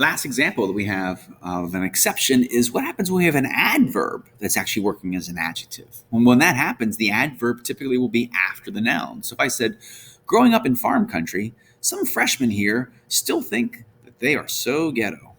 last example that we have of an exception is what happens when we have an adverb that's actually working as an adjective. When that happens, the adverb typically will be after the noun. So if I said, growing up in farm country, some freshmen here still think that they are so ghetto.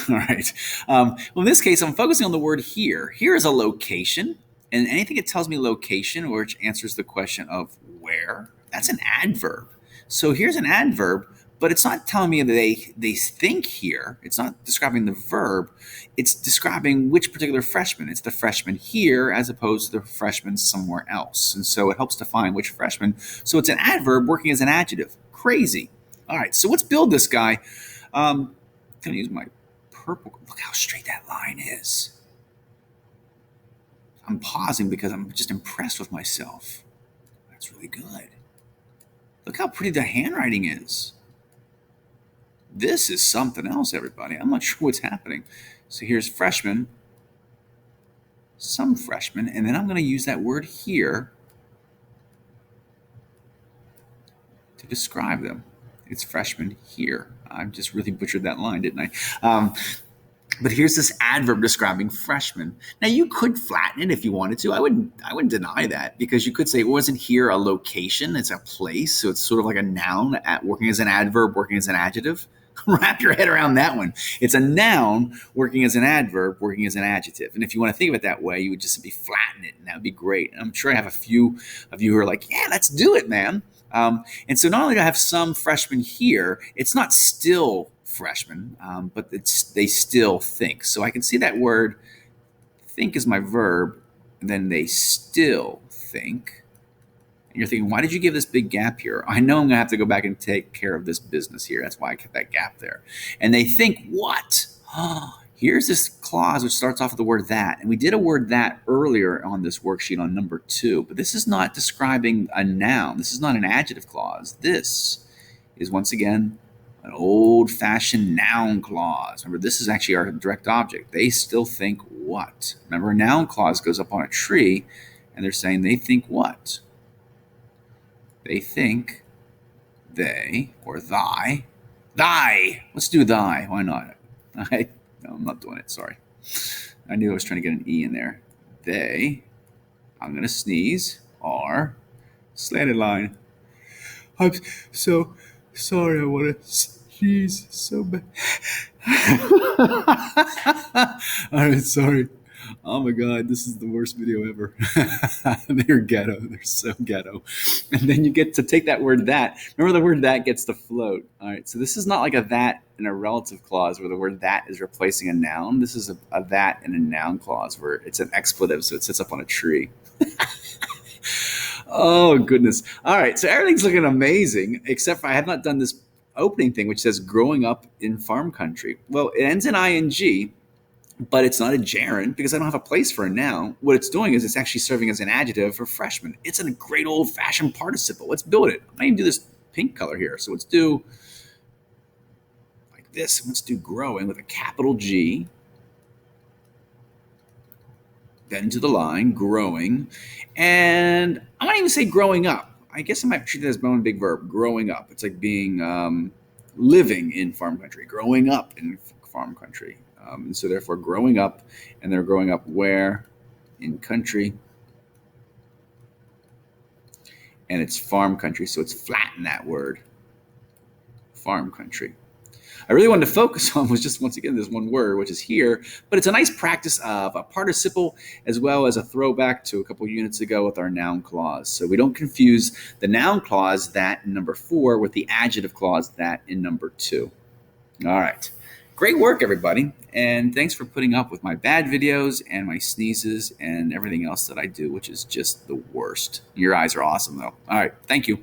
All right. Well, in this case, I'm focusing on the word here. Here is a location, and anything that tells me location, which answers the question of where, that's an adverb. So here's an adverb, but it's not telling me that they think here. It's not describing the verb. It's describing which particular freshman. It's the freshman here as opposed to the freshman somewhere else. And so it helps define which freshman. So it's an adverb working as an adjective. Crazy. All right, so let's build this guy. I'm going to use my purple. Look how straight that line is. I'm pausing because I'm just impressed with myself. That's really good. Look how pretty the handwriting is. This is something else, everybody. I'm not sure what's happening. So here's freshman, some freshmen, and then I'm going to use that word here to describe them. It's freshman here. I just really butchered that line, didn't I? But here's this adverb describing freshmen. Now you could flatten it if you wanted to. I wouldn't deny that, because you could say it wasn't here a location, it's a place. So it's sort of like a noun working as an adverb, working as an adjective. Wrap your head around that one. It's a noun working as an adverb, working as an adjective. And if you want to think of it that way, you would just simply flatten it, and that would be great. And I'm sure I have a few of you who are like, yeah, let's do it, man. And so not only do I have some freshmen here, it's not still freshmen, but they still think. So I can see that word think is my verb, and then they still think. And you're thinking, why did you give this big gap here? I know I'm going to have to go back and take care of this business here. That's why I kept that gap there. And they think what? Here's this clause which starts off with the word that. And we did a word that earlier on this worksheet on number 2. But this is not describing a noun. This is not an adjective clause. This is, once again, an old-fashioned noun clause. Remember, this is actually our direct object. They still think what? Remember, a noun clause goes up on a tree, and they're saying they think what? They think they, or thy. Let's do thy. Why not? No, I'm not doing it. Sorry. I knew I was trying to get an E in there. They, I'm going to sneeze, are, slanted line. I'm so sorry. I want to sneeze so bad. All right, sorry. Oh my God, this is the worst video ever. They're ghetto. They're so ghetto. And then you get to take that word that. Remember, the word that gets to float. All right, so this is not like a that in a relative clause where the word that is replacing a noun. This is a that in a noun clause where it's an expletive, so it sits up on a tree. Oh, goodness. All right, so everything's looking amazing, except for I have not done this opening thing, which says growing up in farm country. Well, it ends in ing, but it's not a gerund because I don't have a place for a noun. What it's doing is it's actually serving as an adjective for freshman. It's a great old-fashioned participle. Let's build it. I might even do this pink color here. So let's do like this. Let's do growing with a capital G. Then to the line, growing. And I might even say growing up. I guess I might treat that as one big verb, growing up. It's like being living in farm country, growing up in farm country. And so therefore growing up, and they're growing up where? In country. And it's farm country, so it's flatten that word. Farm country. I really wanted to focus on was just, once again, this one word, which is here, but it's a nice practice of a participle as well as a throwback to a couple units ago with our noun clause. So we don't confuse the noun clause, that in number 4, with the adjective clause, that in number 2. All right. Great work, everybody. And thanks for putting up with my bad videos and my sneezes and everything else that I do, which is just the worst. Your eyes are awesome, though. All right. Thank you.